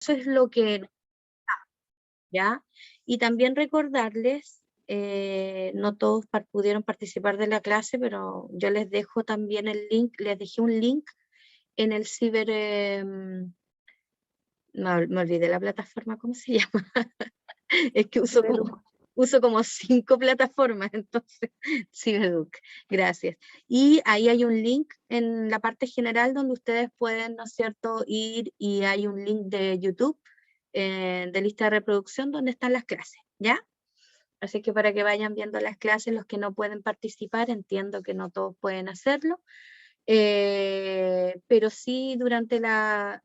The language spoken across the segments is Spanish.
eso es lo que... ¿Ya? Y también recordarles, no todos pudieron participar de la clase, pero yo les dejo también el link, les dejé un link en el ciber... me olvidé la plataforma, ¿cómo se llama? Es que uso como 5 plataformas, entonces, Cibeduc, gracias. Y ahí hay un link en la parte general donde ustedes pueden, ¿no es cierto?, ir, y hay un link de YouTube, de lista de reproducción, donde están las clases, ¿ya? Así que para que vayan viendo las clases, los que no pueden participar, entiendo que no todos pueden hacerlo, pero sí durante la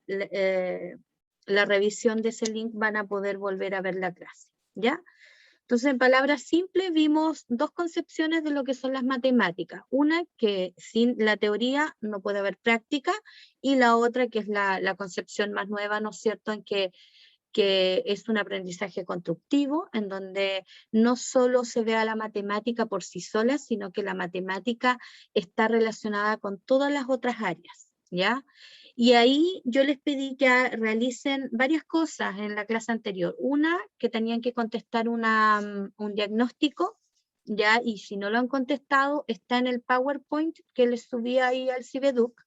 revisión de ese link van a poder volver a ver la clase, ¿ya? Entonces, en palabras simples, vimos dos concepciones de lo que son las matemáticas. Una, que sin la teoría no puede haber práctica, y la otra, que es la concepción más nueva, ¿no es cierto?, en que es un aprendizaje constructivo, en donde no solo se vea la matemática por sí sola, sino que la matemática está relacionada con todas las otras áreas, ¿ya? Y ahí yo les pedí que realicen varias cosas en la clase anterior. Una, que tenían que contestar un diagnóstico, ¿ya? Y si no lo han contestado, está en el PowerPoint que les subí ahí al Cibeduc,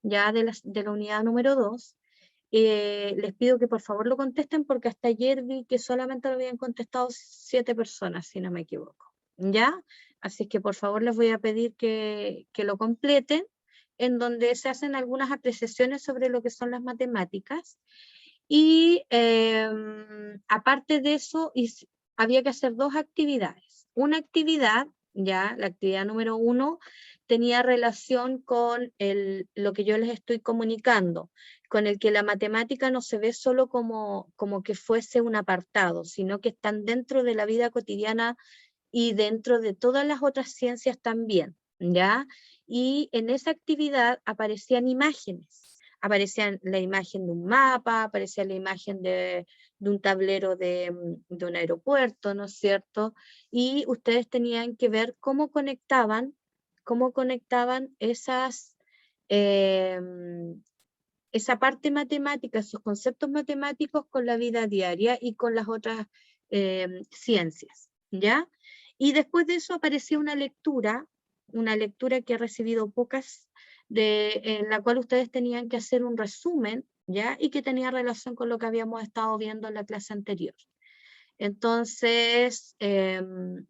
ya de la unidad número 2. Les pido que por favor lo contesten, porque hasta ayer vi que solamente lo habían contestado 7 personas, si no me equivoco, ¿ya? Así que por favor les voy a pedir que lo completen, en donde se hacen algunas apreciaciones sobre lo que son las matemáticas, y aparte de eso había que hacer dos actividades. Una actividad, ya, la actividad número 1, tenía relación con lo que yo les estoy comunicando, con el que la matemática no se ve solo como que fuese un apartado, sino que están dentro de la vida cotidiana y dentro de todas las otras ciencias también, ¿ya? Y en esa actividad aparecían imágenes. Aparecía la imagen de un mapa, aparecía la imagen de un tablero de un aeropuerto, ¿no es cierto? Y ustedes tenían que ver cómo conectaban esa parte matemática, esos conceptos matemáticos, con la vida diaria y con las otras ciencias, ¿ya? Y después de eso apareció una lectura que he recibido pocas, en la cual ustedes tenían que hacer un resumen, ¿ya? Y que tenía relación con lo que habíamos estado viendo en la clase anterior. Entonces,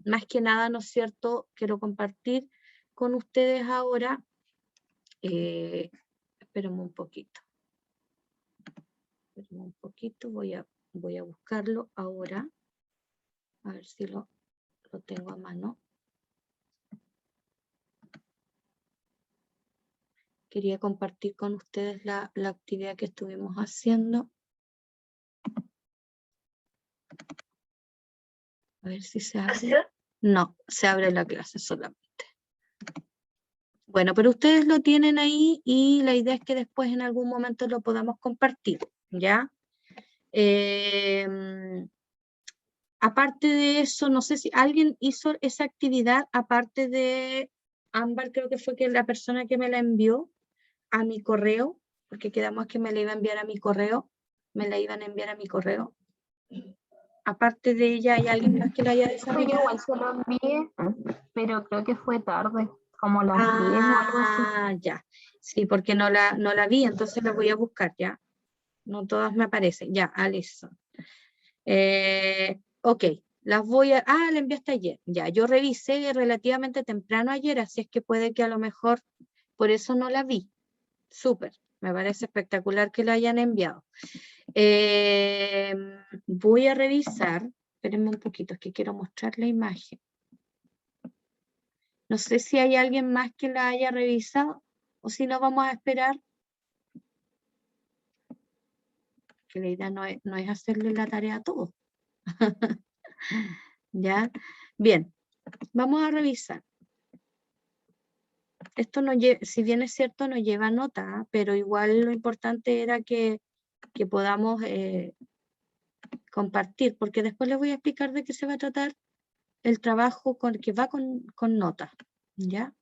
más que nada, ¿no es cierto?, quiero compartir con ustedes ahora, espérenme un poquito, voy a buscarlo ahora, a ver si lo tengo a mano. Quería compartir con ustedes la actividad que estuvimos haciendo. A ver si se abre. No, se abre la clase solamente. Bueno, pero ustedes lo tienen ahí, y la idea es que después en algún momento lo podamos compartir, ¿ya? Aparte de eso, no sé si alguien hizo esa actividad, aparte de Ámbar, creo que fue la persona que me la envió a mi correo, porque quedamos que me la iba a enviar a mi correo, me la iban a enviar a mi correo. Aparte de ella, ¿hay alguien más que la haya desarrollado? Yo igual se lo envié, pero creo que fue tarde, como las 10 o algo así. Ah, ya. Sí, porque no la vi, entonces la voy a buscar, ya. No todas me aparecen. Ya, Alison. Ok, las voy a... Ah, la enviaste ayer. Ya, yo revisé relativamente temprano ayer, así es que puede que a lo mejor por eso no la vi. Súper, me parece espectacular que la hayan enviado. Voy a revisar, espérenme un poquito, es que quiero mostrar la imagen. No sé si hay alguien más que la haya revisado, o si no vamos a esperar. Que la idea no es hacerle la tarea a todos. ¿Ya? Bien, vamos a revisar. Esto no si bien es cierto, no lleva nota, pero igual lo importante era que podamos compartir, porque después les voy a explicar de qué se va a tratar el trabajo que va con nota, ¿ya?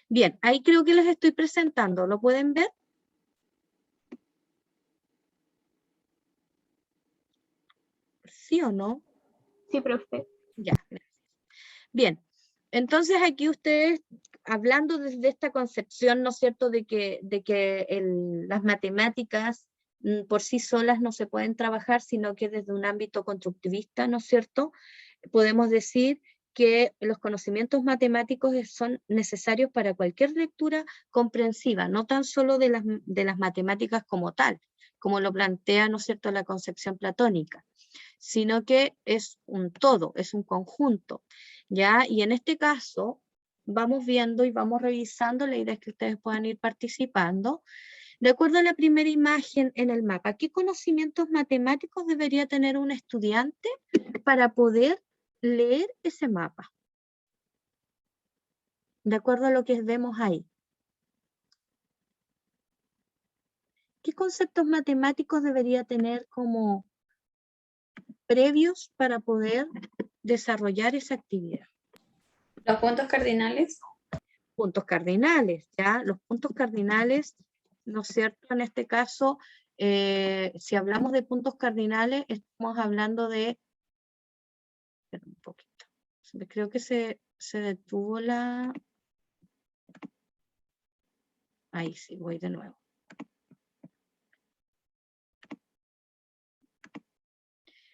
Bien, ahí creo que les estoy presentando, ¿lo pueden ver? ¿Sí o no? Sí, profe. Ya, gracias. Bien, entonces aquí ustedes, hablando desde esta concepción, ¿no es cierto?, de que las matemáticas por sí solas no se pueden trabajar, sino que desde un ámbito constructivista, ¿no es cierto?, podemos decir que los conocimientos matemáticos son necesarios para cualquier lectura comprensiva, no tan solo de las matemáticas como tal, como lo plantea, ¿no es cierto?, la concepción platónica, sino que es un todo, es un conjunto, ¿ya? Y en este caso vamos viendo y vamos revisando, la idea es que ustedes puedan ir participando. De acuerdo a la primera imagen en el mapa, ¿qué conocimientos matemáticos debería tener un estudiante para poder leer ese mapa? De acuerdo a lo que vemos ahí. ¿Qué conceptos matemáticos debería tener como previos para poder desarrollar esa actividad? Los puntos cardinales. Puntos cardinales, ¿ya? Los puntos cardinales, ¿no es cierto? En este caso, si hablamos de puntos cardinales, estamos hablando de... Espera un poquito. Creo que se detuvo la... Ahí sí, voy de nuevo.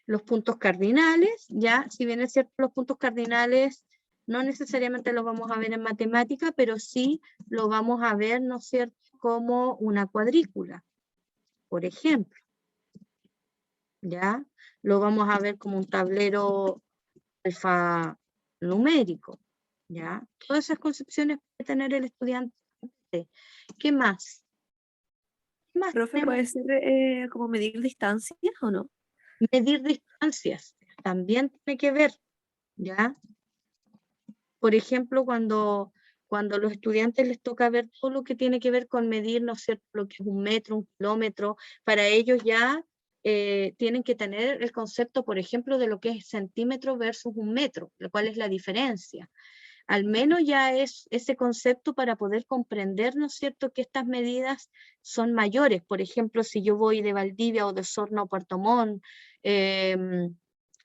Los puntos cardinales, ya, si bien es cierto, los puntos cardinales no necesariamente los vamos a ver en matemática, pero sí lo vamos a ver, ¿no es cierto?, como una cuadrícula, por ejemplo. ¿Ya? Lo vamos a ver como un tablero alfanumérico, ¿ya? Todas esas concepciones puede tener el estudiante. ¿Qué más? ¿Qué más Profe, tenemos? ¿puede ser como medir distancias o no? Medir distancias, también tiene que ver, ¿ya? Por ejemplo, cuando a los estudiantes les toca ver todo lo que tiene que ver con medir, ¿no es cierto?, lo que es un metro, un kilómetro, para ellos ya tienen que tener el concepto, por ejemplo, de lo que es centímetro versus un metro, lo cual es la diferencia. Al menos ya es ese concepto para poder comprender, ¿no es cierto?, que estas medidas son mayores. Por ejemplo, si yo voy de Valdivia o de Osorno a Puerto Montt,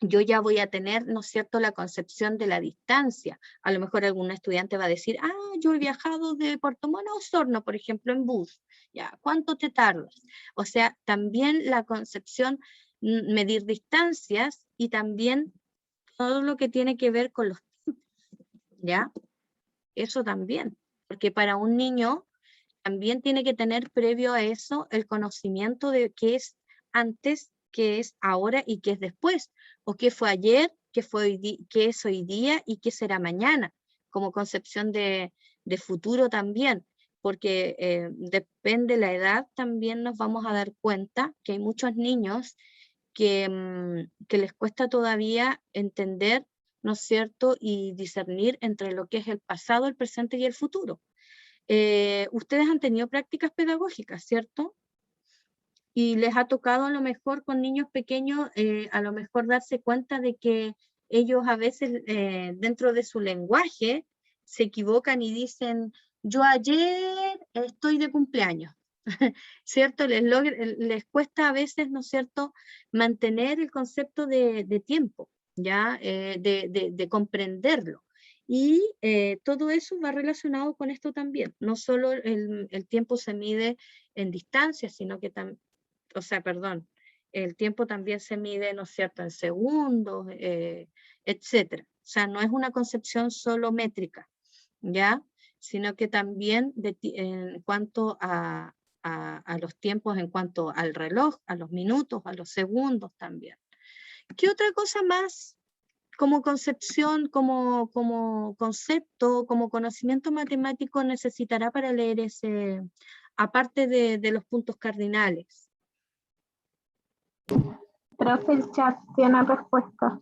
yo ya voy a tener, ¿no es cierto?, la concepción de la distancia. A lo mejor algún estudiante va a decir, yo he viajado de Puerto Montt a Osorno, por ejemplo, en bus. Ya, ¿cuánto te tardas? O sea, también la concepción, medir distancias y también todo lo que tiene que ver con los tiempos, ¿ya? Eso también, porque para un niño también tiene que tener previo a eso el conocimiento de qué es antes, qué es ahora y qué es después, o qué fue ayer, qué es hoy día y qué será mañana, como concepción de futuro también, porque depende de la edad, también nos vamos a dar cuenta que hay muchos niños que les cuesta todavía entender, ¿no es cierto?, y discernir entre lo que es el pasado, el presente y el futuro. Ustedes han tenido prácticas pedagógicas, ¿cierto? Y les ha tocado a lo mejor con niños pequeños, a lo mejor darse cuenta de que ellos a veces dentro de su lenguaje se equivocan y dicen, yo ayer estoy de cumpleaños, ¿cierto? Les cuesta a veces, ¿no es cierto?, mantener el concepto de tiempo, ¿ya? De comprenderlo. Y todo eso va relacionado con esto también. No solo el tiempo se mide en distancia, sino que también, o sea, perdón, el tiempo también se mide, ¿no es cierto?, en segundos, etcétera. O sea, no es una concepción solo métrica, ¿ya? Sino que también en cuanto a los tiempos, en cuanto al reloj, a los minutos, a los segundos también. ¿Qué otra cosa más como concepción, como concepto, como conocimiento matemático necesitará para leer ese, aparte de los puntos cardinales? Profe, el chat tiene respuesta.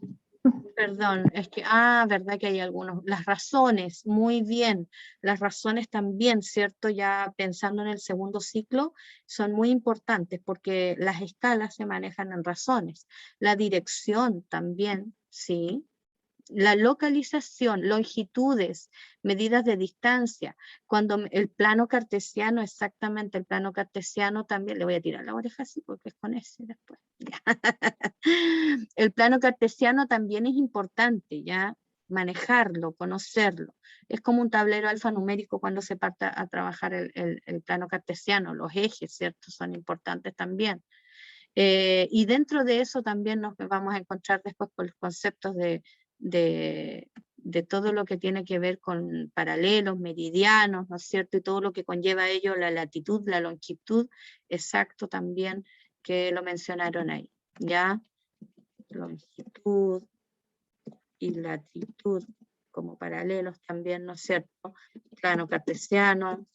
Perdón, es que, verdad que hay algunos. Las razones, muy bien. Las razones también, ¿cierto? Ya pensando en el segundo ciclo, son muy importantes porque las escalas se manejan en razones. La dirección también, ¿sí? La localización, longitudes, medidas de distancia. Cuando el plano cartesiano, exactamente el plano cartesiano también, le voy a tirar la oreja así porque es con ese después. El plano cartesiano también es importante, ¿ya? Manejarlo, conocerlo. Es como un tablero alfanumérico cuando se parte a trabajar el plano cartesiano. Los ejes, ¿cierto? Son importantes también. Y dentro de eso también nos vamos a encontrar después con los conceptos de todo lo que tiene que ver con paralelos, meridianos, ¿no es cierto? Y todo lo que conlleva ello, la latitud, la longitud, exacto también, que lo mencionaron ahí, ¿ya? Longitud y latitud como paralelos también, ¿no es cierto? Plano cartesiano,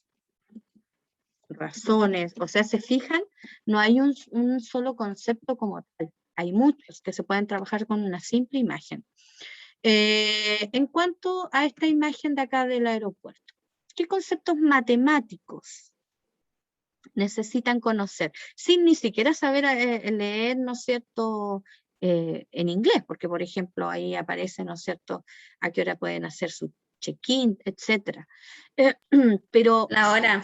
razones, o sea, se fijan, no hay un solo concepto como tal, hay muchos que se pueden trabajar con una simple imagen. En cuanto a esta imagen de acá del aeropuerto, ¿qué conceptos matemáticos necesitan conocer? Sin ni siquiera saber leer, ¿no es cierto?, en inglés, porque por ejemplo ahí aparece, ¿no es cierto?, a qué hora pueden hacer su check-in, etc. Pero La hora,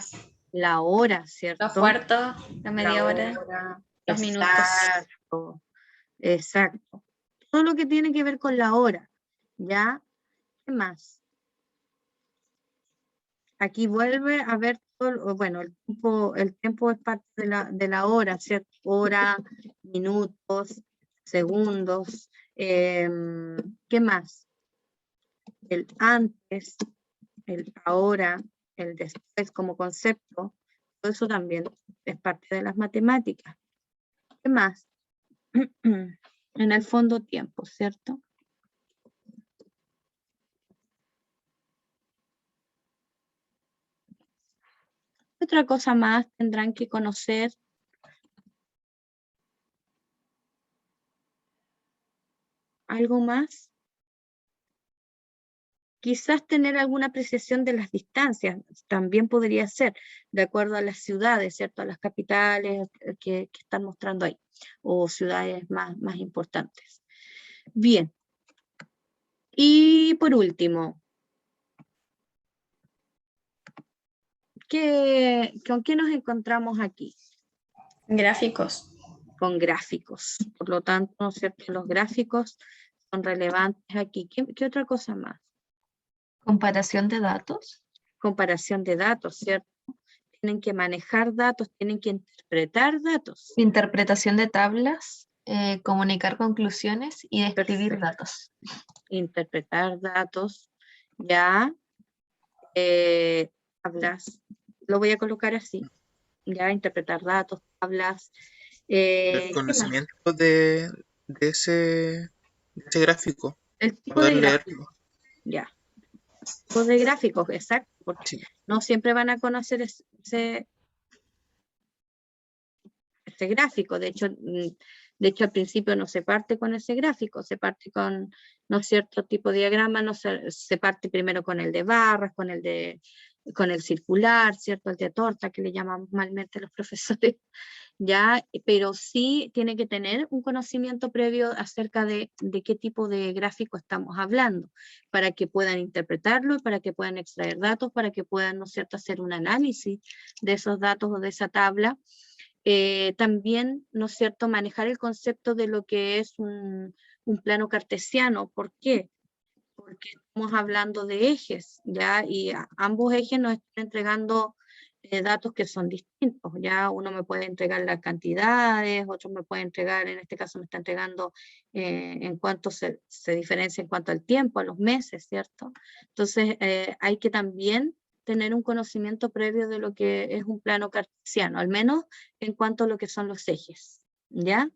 la hora, ¿cierto? los cuartos, la media La hora, hora, los minutos. exacto, exacto. Todo lo que tiene que ver con la hora, ¿ya? ¿Qué más? Aquí vuelve a ver todo, bueno, el tiempo es parte de la hora, ¿cierto? Hora, minutos, segundos, ¿qué más? El antes, el ahora, el después como concepto, todo eso también es parte de las matemáticas. ¿Qué más? En el fondo tiempo, ¿cierto? ¿Qué otra cosa más tendrán que conocer? ¿Algo más? Quizás tener alguna apreciación de las distancias, también podría ser, de acuerdo a las ciudades, ¿cierto? A las capitales que están mostrando ahí, o ciudades más importantes. Bien. Y por último, ¿con qué nos encontramos aquí? Gráficos. Con gráficos. Por lo tanto, ¿no es cierto? Los gráficos son relevantes aquí. ¿Qué otra cosa más? Comparación de datos. Comparación de datos, ¿cierto? Tienen que manejar datos, tienen que interpretar datos. Interpretación de tablas, comunicar conclusiones y describir Perfecto. datos. Interpretar datos, ya, tablas, lo voy a colocar así, ya, interpretar datos, tablas. El ¿Qué más? conocimiento de ese gráfico, El tipo poder de gráfico, leerlo. ya. Tipo de gráficos, exacto, porque Sí. no siempre van a conocer ese gráfico. De hecho, al principio no se parte con ese gráfico, se parte con, ¿no es cierto?, tipo de diagrama, no se parte primero con el de barras, con el circular, ¿cierto?, el de torta, que le llaman malmente los profesores, ¿ya? Pero sí tiene que tener un conocimiento previo acerca de qué tipo de gráfico estamos hablando, para que puedan interpretarlo, para que puedan extraer datos, para que puedan, ¿no es cierto?, hacer un análisis de esos datos o de esa tabla. También, ¿no es cierto?, manejar el concepto de lo que es un plano cartesiano. ¿Por qué? Porque estamos hablando de ejes, ¿ya? Y ambos ejes nos están entregando datos que son distintos, ¿ya? Uno me puede entregar las cantidades, otro me puede entregar, en este caso me está entregando en cuánto se diferencia en cuanto al tiempo, a los meses, ¿cierto? Entonces, hay que también tener un conocimiento previo de lo que es un plano cartesiano, al menos en cuanto a lo que son los ejes, ¿ya?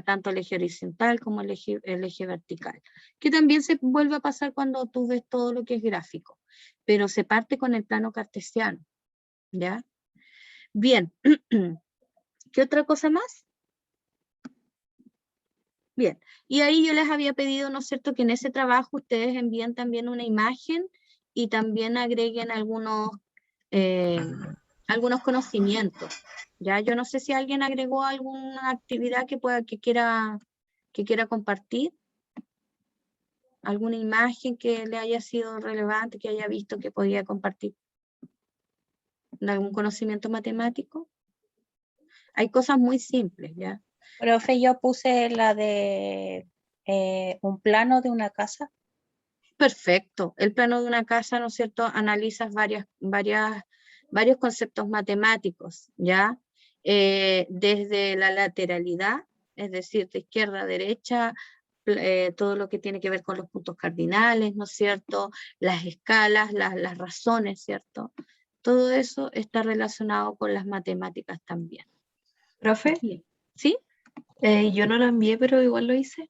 Tanto el eje horizontal como el eje vertical, que también se vuelve a pasar cuando tú ves todo lo que es gráfico, pero se parte con el plano cartesiano, ¿ya? Bien, ¿qué otra cosa más? Bien, y ahí yo les había pedido, ¿no es cierto?, que en ese trabajo ustedes envíen también una imagen y también agreguen algunos conocimientos. Ya, yo no sé si alguien agregó alguna actividad que quiera compartir, alguna imagen que le haya sido relevante, que haya visto que podía compartir, algún conocimiento matemático. Hay cosas muy simples, ¿ya? Profe, yo puse la de un plano de una casa. Perfecto. El plano de una casa, ¿no es cierto? Analizas varios conceptos matemáticos, ¿ya? Desde la lateralidad, es decir, de izquierda a derecha, todo lo que tiene que ver con los puntos cardinales, ¿no es cierto? Las escalas, las razones, ¿cierto? Todo eso está relacionado con las matemáticas también. Profe, Bien. ¿Sí? yo no lo envié, pero igual lo hice.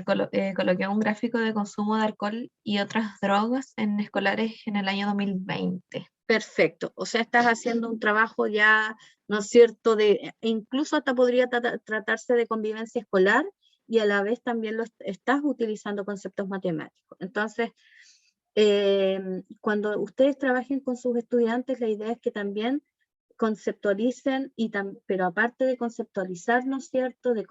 Coloqué un gráfico de consumo de alcohol y otras drogas en escolares en el año 2020. Perfecto, o sea, estás haciendo un trabajo ya, ¿no es cierto? Incluso hasta podría tratarse de convivencia escolar y a la vez también estás utilizando conceptos matemáticos. Entonces, cuando ustedes trabajen con sus estudiantes, la idea es que también conceptualicen, pero aparte de conceptualizar, ¿no es cierto?, de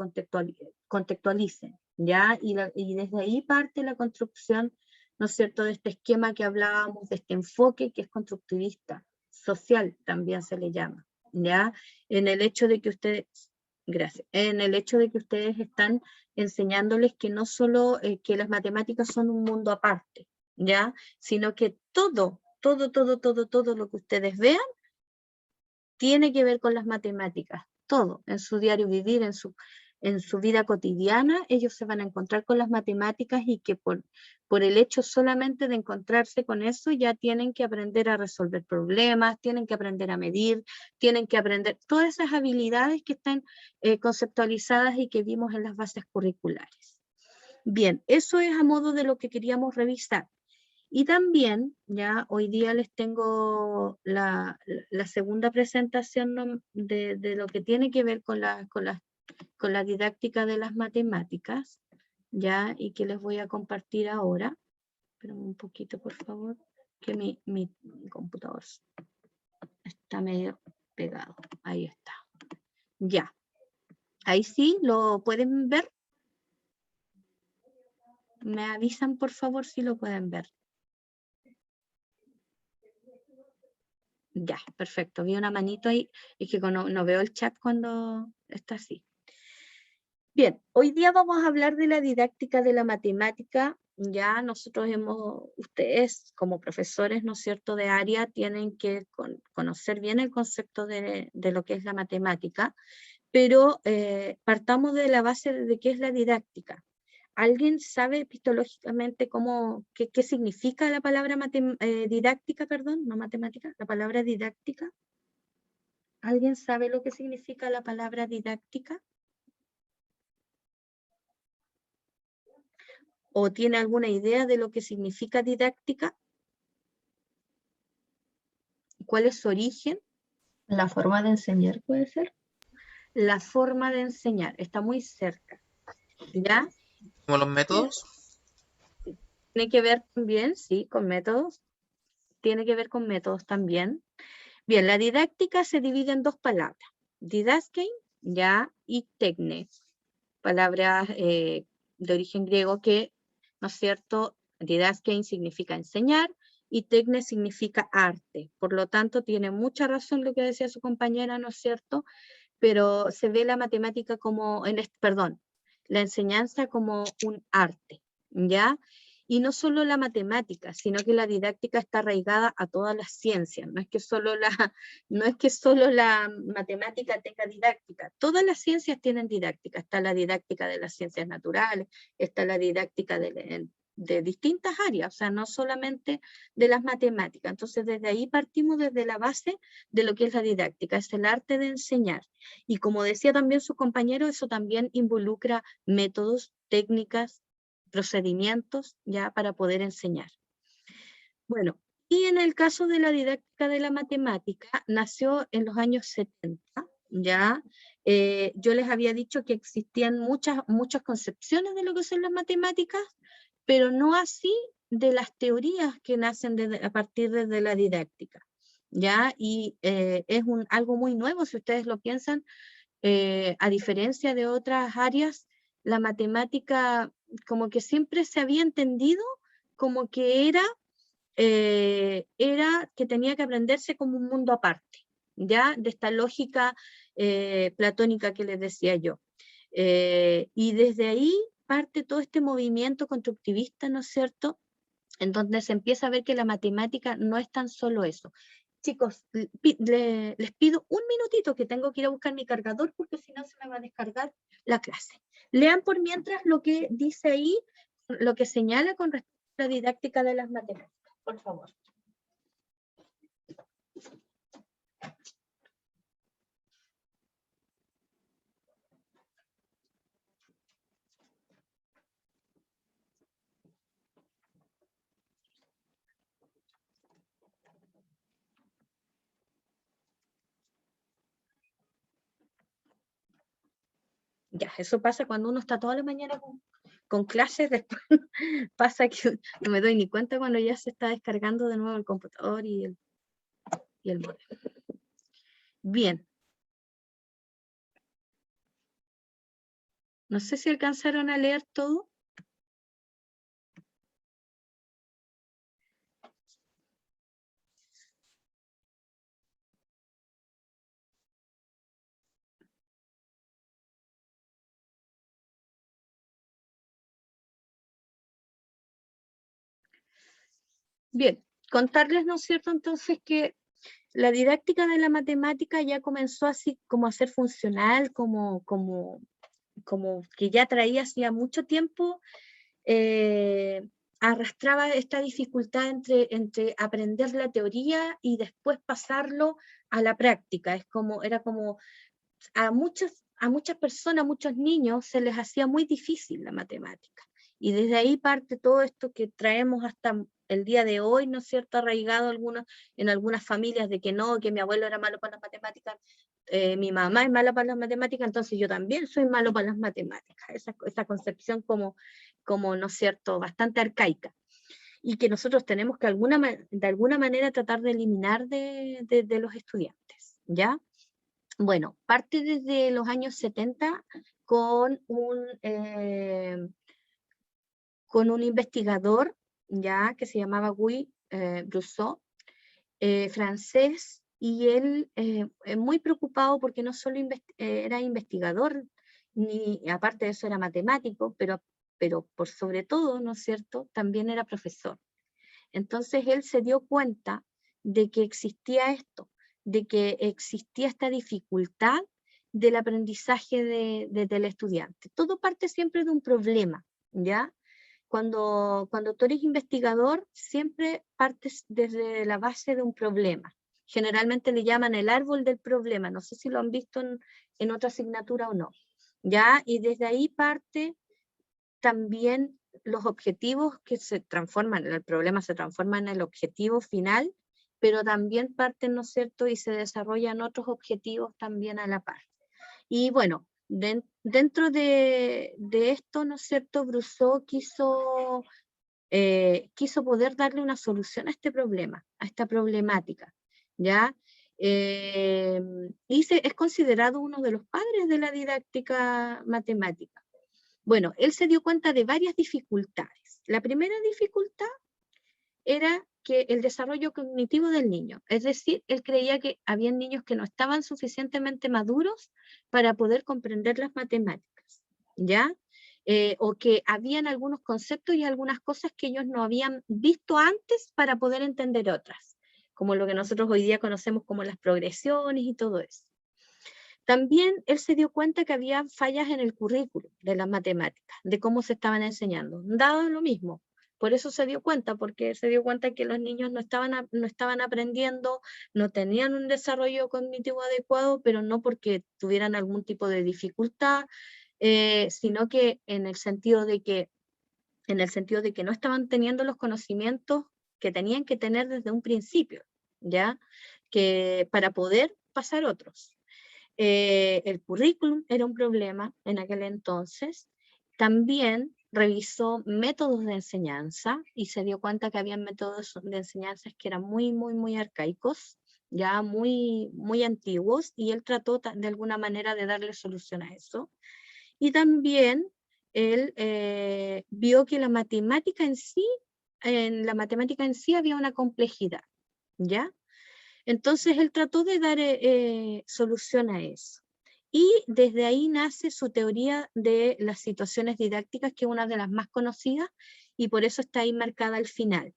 contextualicen, ¿ya? Y desde ahí parte la construcción, ¿no es cierto?, de este esquema que hablábamos, de este enfoque que es constructivista, social también se le llama, ¿ya? En el hecho de que ustedes, gracias, en el hecho de que ustedes están enseñándoles que no solo que las matemáticas son un mundo aparte, ¿ya? Sino que todo lo que ustedes vean tiene que ver con las matemáticas, todo, en su diario vivir, en su vida cotidiana, ellos se van a encontrar con las matemáticas y que por el hecho solamente de encontrarse con eso ya tienen que aprender a resolver problemas, tienen que aprender a medir, tienen que aprender todas esas habilidades que están conceptualizadas y que vimos en las bases curriculares. Bien, eso es a modo de lo que queríamos revisar. Y también, ya hoy día les tengo la segunda presentación de lo que tiene que ver con la didáctica de las matemáticas, ya, y que les voy a compartir ahora. Esperen un poquito, por favor, que mi computador está medio pegado. Ahí está. Ya. Ahí sí, ¿lo pueden ver? Me avisan, por favor, si lo pueden ver. Ya, perfecto. Vi una manito ahí. Es que no veo el chat cuando está así. Bien, hoy día vamos a hablar de la didáctica de la matemática. Ya ustedes como profesores, ¿no es cierto?, de área, tienen que conocer bien el concepto de lo que es la matemática, pero partamos de la base de qué es la didáctica. ¿Alguien sabe epistemológicamente qué significa la palabra didáctica, perdón, no matemática, la palabra didáctica? ¿Alguien sabe lo que significa la palabra didáctica? ¿O tiene alguna idea de lo que significa didáctica? ¿Cuál es su origen? ¿La forma de enseñar puede ser? La forma de enseñar, está muy cerca, ¿ya? ¿Como los métodos? Tiene que ver también, sí, con métodos. Tiene que ver con métodos también. Bien, la didáctica se divide en dos palabras, didaskein, ya, y tekne, palabras de origen griego que, ¿no es cierto?, didaskein significa enseñar y tekne significa arte. Por lo tanto, tiene mucha razón lo que decía su compañera, ¿no es cierto?, pero se ve la matemática la enseñanza como un arte, ¿ya? Y no solo la matemática, sino que la didáctica está arraigada a todas las ciencias. No es que solo la matemática tenga didáctica. Todas las ciencias tienen didáctica. Está la didáctica de las ciencias naturales, está la didáctica de distintas áreas, o sea, no solamente de las matemáticas. Entonces, desde ahí partimos desde la base de lo que es la didáctica, es el arte de enseñar. Y como decía también su compañero, eso también involucra métodos, técnicas, procedimientos ya para poder enseñar. Bueno, y en el caso de la didáctica de la matemática, nació en los años 70, ya. Yo les había dicho que existían muchas concepciones de lo que son las matemáticas, pero no así de las teorías que nacen a partir de la didáctica, ya. Y es algo muy nuevo, si ustedes lo piensan, a diferencia de otras áreas, la matemática como que siempre se había entendido como que era que tenía que aprenderse como un mundo aparte, ¿ya? De esta lógica platónica que les decía yo. Y desde ahí parte todo este movimiento constructivista, ¿no es cierto?, en donde se empieza a ver que la matemática no es tan solo eso. Chicos, les pido un minutito que tengo que ir a buscar mi cargador porque si no se me va a descargar la clase. Lean por mientras lo que dice ahí, lo que señala con respecto a la didáctica de las matemáticas, por favor. Ya, eso pasa cuando uno está toda la mañana con clases, después pasa que no me doy ni cuenta cuando ya se está descargando de nuevo el computador y el modelo. Bien. No sé si alcanzaron a leer todo. Bien, contarles, ¿no es cierto?, entonces que la didáctica de la matemática ya comenzó así como a ser funcional, como que ya traía hacía mucho tiempo, arrastraba esta dificultad entre aprender la teoría y después pasarlo a la práctica. Era como a muchas personas, a muchos niños se les hacía muy difícil la matemática. Y desde ahí parte todo esto que traemos hasta el día de hoy, ¿no es cierto?, arraigado en algunas familias de que no, que mi abuelo era malo para las matemáticas, mi mamá es mala para las matemáticas, entonces yo también soy malo para las matemáticas. Esa concepción como, ¿no es cierto?, bastante arcaica. Y que nosotros tenemos que de alguna manera tratar de eliminar de los estudiantes, ¿ya? Bueno, parte desde los años 70 con un investigador, ya, que se llamaba Guy Brousseau, francés, y él muy preocupado porque no solo era investigador, ni aparte de eso era matemático, pero por sobre todo, ¿no es cierto?, también era profesor. Entonces él se dio cuenta de que existía esto, de que existía esta dificultad del aprendizaje del estudiante. Todo parte siempre de un problema, ¿ya? Cuando tú eres investigador, siempre partes desde la base de un problema. Generalmente le llaman el árbol del problema, no sé si lo han visto en otra asignatura o no, ¿ya? Y desde ahí parte también los objetivos que se transforman, el problema se transforma en el objetivo final, pero también parten, ¿no es cierto?, y se desarrollan otros objetivos también a la par. Y bueno, dentro de esto, ¿no es cierto?, Brousseau quiso poder darle una solución a este problema, a esta problemática, ¿ya? Y es considerado uno de los padres de la didáctica matemática. Bueno, él se dio cuenta de varias dificultades. La primera dificultad era que el desarrollo cognitivo del niño, es decir, él creía que había niños que no estaban suficientemente maduros para poder comprender las matemáticas, ¿ya? O que habían algunos conceptos y algunas cosas que ellos no habían visto antes para poder entender otras, como lo que nosotros hoy día conocemos como las progresiones y todo eso. También él se dio cuenta que había fallas en el currículo de las matemáticas, de cómo se estaban enseñando, dado lo mismo. Por eso se dio cuenta, porque se dio cuenta que los niños no estaban aprendiendo, no tenían un desarrollo cognitivo adecuado, pero no porque tuvieran algún tipo de dificultad, sino que en el sentido de que no estaban teniendo los conocimientos que tenían que tener desde un principio, ¿ya? Que para poder pasar otros. El currículum era un problema en aquel entonces. También revisó métodos de enseñanza y se dio cuenta que había métodos de enseñanza que eran muy, muy, muy arcaicos, ya muy, muy antiguos, y él trató de alguna manera de darle solución a eso. Y también él vio que en la matemática en sí había una complejidad, ¿ya? Entonces él trató de dar solución a eso. y desde ahí nace su teoría de las situaciones didácticas, que es una de las más conocidas, y por eso está ahí marcada al final.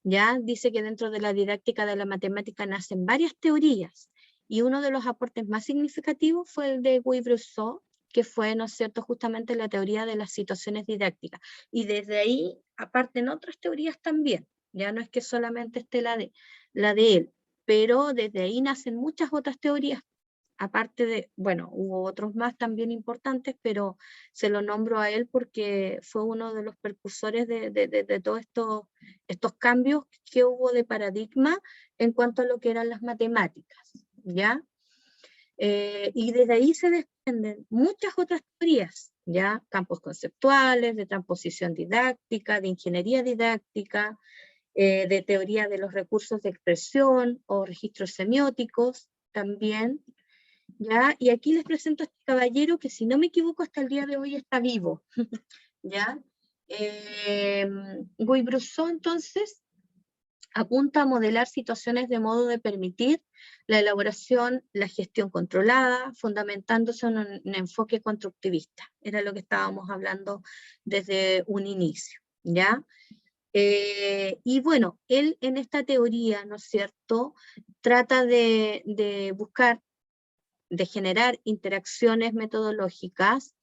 Ya dice que dentro de la didáctica de la matemática nacen varias teorías, y uno de los aportes más significativos fue el de Guy-Brusseau, que fue, ¿no es cierto?, justamente la teoría de las situaciones didácticas. Y desde ahí aparten otras teorías también, ya no es que solamente esté la de él, pero desde ahí nacen muchas otras teorías, aparte de, bueno, hubo otros más también importantes, pero se lo nombro a él porque fue uno de los precursores de todos estos cambios que hubo de paradigma en cuanto a lo que eran las matemáticas, ¿ya? Y desde ahí se desprenden muchas otras teorías, ¿ya? Campos conceptuales, de transposición didáctica, de ingeniería didáctica, de teoría de los recursos de expresión o registros semióticos también, ¿ya? Y aquí les presento a este caballero que, si no me equivoco, hasta el día de hoy está vivo, ¿ya? Guy-Brusseau, entonces, apunta a modelar situaciones de modo de permitir la elaboración, la gestión controlada, fundamentándose en un enfoque constructivista. Era lo que estábamos hablando desde un inicio, ¿ya? Y bueno, él en esta teoría, ¿no es cierto?, trata de buscar, de generar interacciones metodológicas,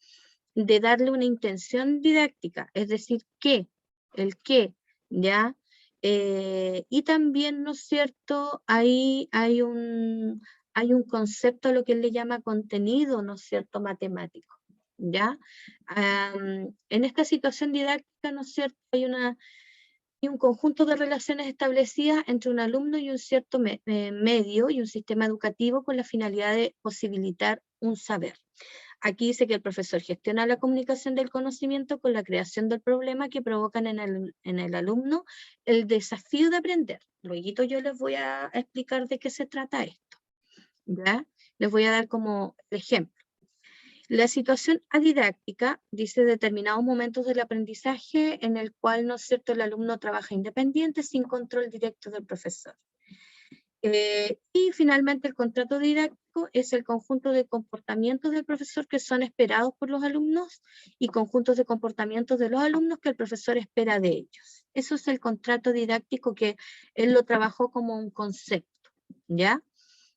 de darle una intención didáctica, es decir, el qué, ¿ya? Y también, ¿no es cierto?, ahí hay un concepto a lo que él le llama contenido, ¿no es cierto?, matemático, ¿ya? En esta situación didáctica, ¿no es cierto?, hay un conjunto de relaciones establecidas entre un alumno y un cierto medio y un sistema educativo con la finalidad de posibilitar un saber. Aquí dice que el profesor gestiona la comunicación del conocimiento con la creación del problema que provocan en el alumno el desafío de aprender. Luego yo les voy a explicar de qué se trata esto, ¿ya? Les voy a dar como ejemplo. La situación adidáctica dice determinados momentos del aprendizaje en el cual, ¿no es cierto?, el alumno trabaja independiente sin control directo del profesor. Y finalmente el contrato didáctico es el conjunto de comportamientos del profesor que son esperados por los alumnos y conjuntos de comportamientos de los alumnos que el profesor espera de ellos. Eso es el contrato didáctico, que él lo trabajó como un concepto, ¿ya?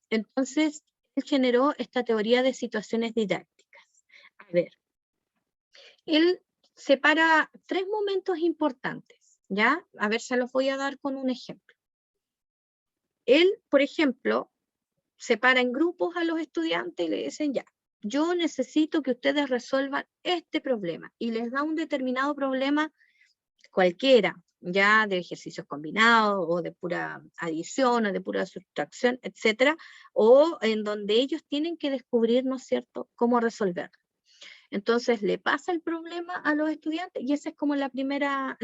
Entonces, él generó esta teoría de situaciones didácticas. A ver, él separa 3 momentos importantes, ¿ya? A ver, se los voy a dar con un ejemplo. Él, por ejemplo, separa en grupos a los estudiantes y le dicen, ya, yo necesito que ustedes resuelvan este problema, y les da un determinado problema cualquiera, ya de ejercicios combinados, o de pura adición, o de pura sustracción, etcétera, o en donde ellos tienen que descubrir, ¿no es cierto?, cómo resolverlo. Entonces le pasa el problema a los estudiantes, y esa es como la primera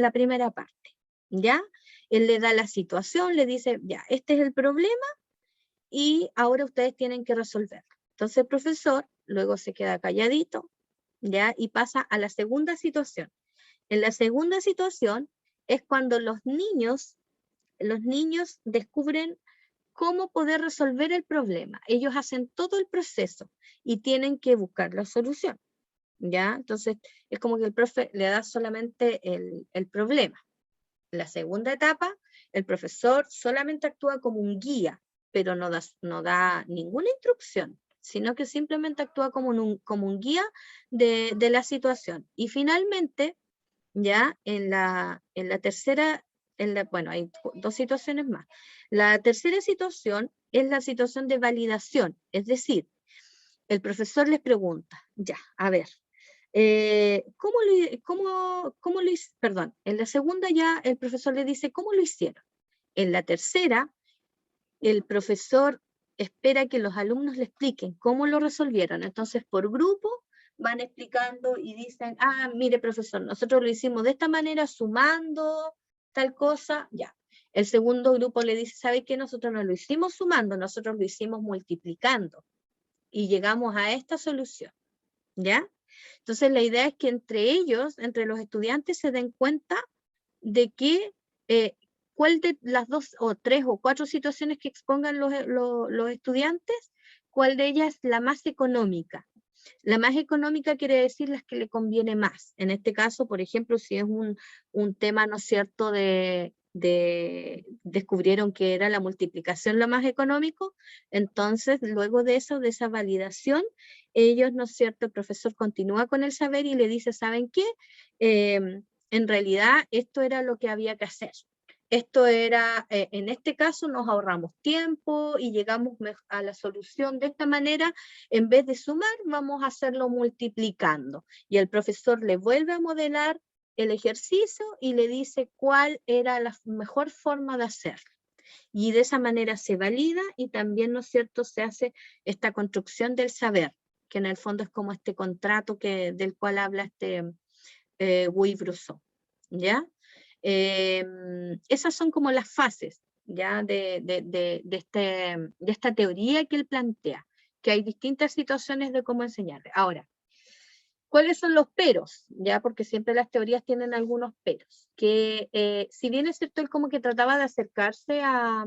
parte, ¿ya? Él le da la situación, le dice, ya, este es el problema, y ahora ustedes tienen que resolverlo. Entonces el profesor luego se queda calladito, ¿ya? Y pasa a la segunda situación. En la segunda situación es cuando los niños descubren cómo poder resolver el problema. Ellos hacen todo el proceso y tienen que buscar la solución, ¿ya? Entonces es como que el profe le da solamente el problema. En la segunda etapa, el profesor solamente actúa como un guía, pero no da ninguna instrucción, sino que simplemente actúa como un guía de la situación. Y finalmente, ya en la tercera, bueno, hay 2 situaciones más. La tercera situación es la situación de validación, es decir, el profesor les pregunta, ya, a ver, perdón, en la segunda ya el profesor le dice cómo lo hicieron. En la tercera, el profesor espera que los alumnos le expliquen cómo lo resolvieron. Entonces, por grupo van explicando y dicen, mire, profesor, nosotros lo hicimos de esta manera, sumando tal cosa, ya. El segundo grupo le dice, ¿sabe qué? Nosotros no lo hicimos sumando, nosotros lo hicimos multiplicando, y llegamos a esta solución, ¿ya? Entonces la idea es que entre ellos, entre los estudiantes, se den cuenta de que cuál de las 2 o 3 o 4 situaciones que expongan los estudiantes, cuál de ellas es la más económica, La más económica quiere decir las que le conviene más. En este caso, por ejemplo, si es un tema, ¿no es cierto?, descubrieron que era la multiplicación lo más económico, entonces luego de eso, de esa validación, ellos, ¿no es cierto?, el profesor continúa con el saber y le dice, ¿saben qué? En realidad esto era lo que había que hacer. Esto era, en este caso nos ahorramos tiempo y llegamos a la solución de esta manera, en vez de sumar, vamos a hacerlo multiplicando. Y el profesor le vuelve a modelar el ejercicio y le dice cuál era la mejor forma de hacerlo. Y de esa manera se valida y también, ¿no es cierto?, se hace esta construcción del saber, que en el fondo es como este contrato del cual habla Guy-Brousseau, ¿ya? Esas son como las fases, ¿ya? de esta teoría que él plantea, que hay distintas situaciones de cómo enseñar. Ahora, ¿cuáles son los peros? ¿Ya? Porque siempre las teorías tienen algunos peros, que si bien es cierto, él como que trataba de acercarse a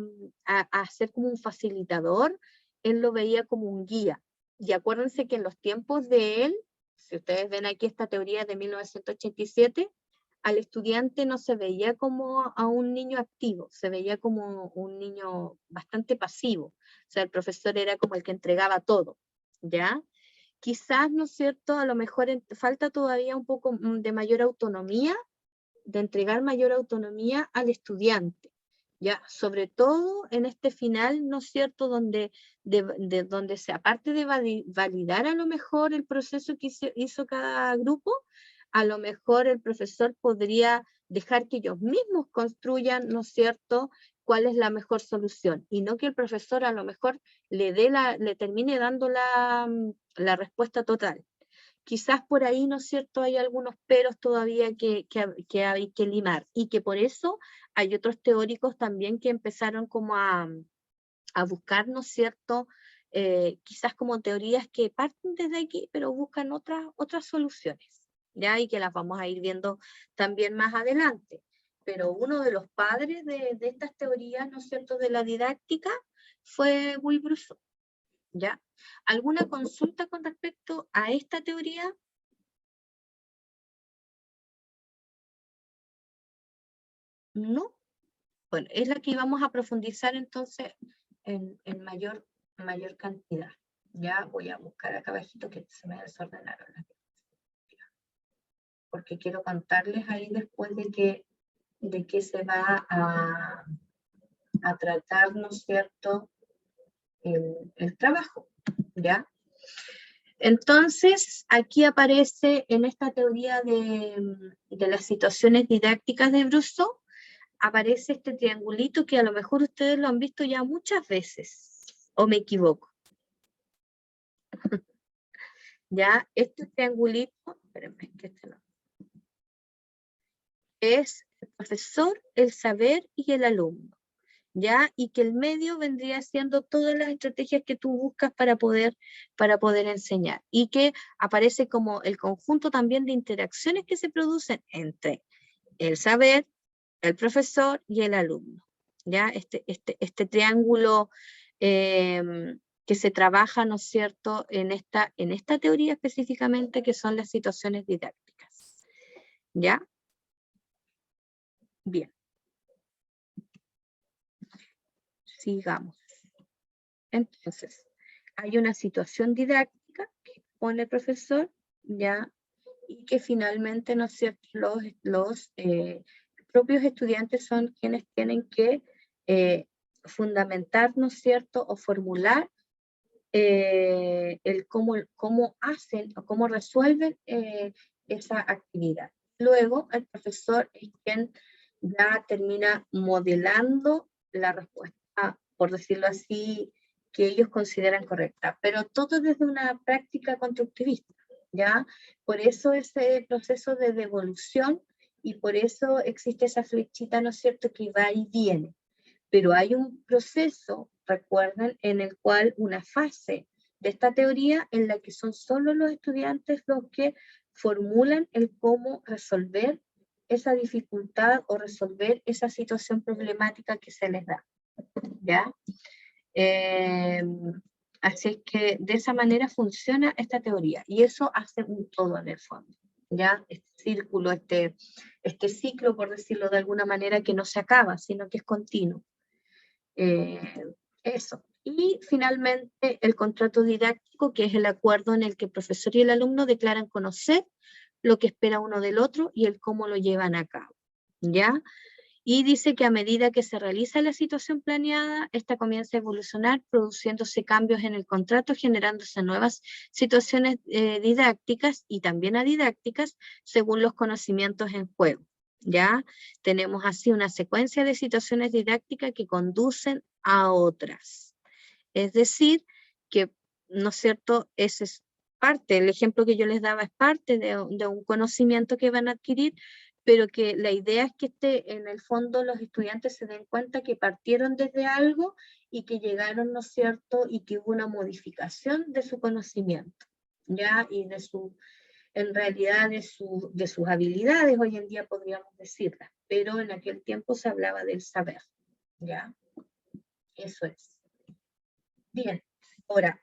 ser como un facilitador, él lo veía como un guía. Y acuérdense que en los tiempos de él, si ustedes ven aquí esta teoría de 1987, al estudiante no se veía como a un niño activo, se veía como un niño bastante pasivo. O sea, el profesor era como el que entregaba todo, ¿ya? Quizás, ¿no es cierto?, a lo mejor falta todavía un poco de mayor autonomía, de entregar mayor autonomía al estudiante, ¿ya? Sobre todo en este final, ¿no es cierto?, donde aparte de validar a lo mejor el proceso que hizo cada grupo, a lo mejor el profesor podría dejar que ellos mismos construyan, ¿no es cierto?, cuál es la mejor solución, y no que el profesor a lo mejor le termine dando la respuesta total. Quizás por ahí, ¿no es cierto?, hay algunos peros todavía que hay que limar, y que por eso hay otros teóricos también que empezaron como a buscar, ¿no es cierto?, quizás como teorías que parten desde aquí, pero buscan otras soluciones, ¿ya? Y que las vamos a ir viendo también más adelante. Pero uno de los padres de estas teorías, ¿no es cierto?, de la didáctica fue Guy-Brousseau, ¿ya? ¿Alguna consulta con respecto a esta teoría? ¿No? Bueno, es la que íbamos a profundizar entonces en mayor cantidad. Ya voy a buscar acá abajito que se me desordenaron las diapositivas, porque quiero contarles ahí después de qué se va a tratar, ¿no es cierto?, el trabajo, ¿ya? Entonces, aquí aparece en esta teoría de las situaciones didácticas de Brousseau, aparece este triangulito que a lo mejor ustedes lo han visto ya muchas veces, o me equivoco. Ya, este triangulito, espérenme, que este no, es el profesor, el saber y el alumno, ¿ya? Y que el medio vendría siendo todas las estrategias que tú buscas para poder enseñar, y que aparece como el conjunto también de interacciones que se producen entre el saber, el profesor y el alumno, ¿ya? Este triángulo que se trabaja, ¿no es cierto?, en esta teoría específicamente, que son las situaciones didácticas, ¿ya? Bien. Sigamos. Entonces, hay una situación didáctica que pone el profesor, ¿ya? Y que finalmente, ¿no es cierto?, los propios estudiantes son quienes tienen que fundamentar, ¿no es cierto?, o formular el cómo hacen o cómo resuelven esa actividad. Luego, el profesor es quien ya termina modelando la respuesta, por decirlo así, que ellos consideran correcta, pero todo desde una práctica constructivista, ¿ya? Por eso ese proceso de devolución, y por eso existe esa flechita, ¿no es cierto?, que va y viene. Pero hay un proceso, recuerden, en el cual una fase de esta teoría en la que son solo los estudiantes los que formulan el cómo resolver esa dificultad o resolver esa situación problemática que se les da, ¿ya? Así es que de esa manera funciona esta teoría y eso hace un todo en el fondo, ¿ya? Este círculo, este ciclo, por decirlo de alguna manera, que no se acaba, sino que es continuo. Eso. Y finalmente el contrato didáctico, que es el acuerdo en el que el profesor y el alumno declaran conocer lo que espera uno del otro y el cómo lo llevan a cabo, ¿ya? Y dice que a medida que se realiza la situación planeada, esta comienza a evolucionar, produciéndose cambios en el contrato, generándose nuevas situaciones didácticas y también adidácticas según los conocimientos en juego. ¿Ya? Tenemos así una secuencia de situaciones didácticas que conducen a otras. Es decir, que, ¿no es cierto?, ese es parte, el ejemplo que yo les daba es parte de un conocimiento que van a adquirir, pero que la idea es que en el fondo los estudiantes se den cuenta que partieron desde algo y que llegaron, ¿no es cierto?, y que hubo una modificación de su conocimiento, ¿ya? Y en realidad de sus habilidades, hoy en día podríamos decirlas, pero en aquel tiempo se hablaba del saber, ¿ya? Eso es. Bien, ahora,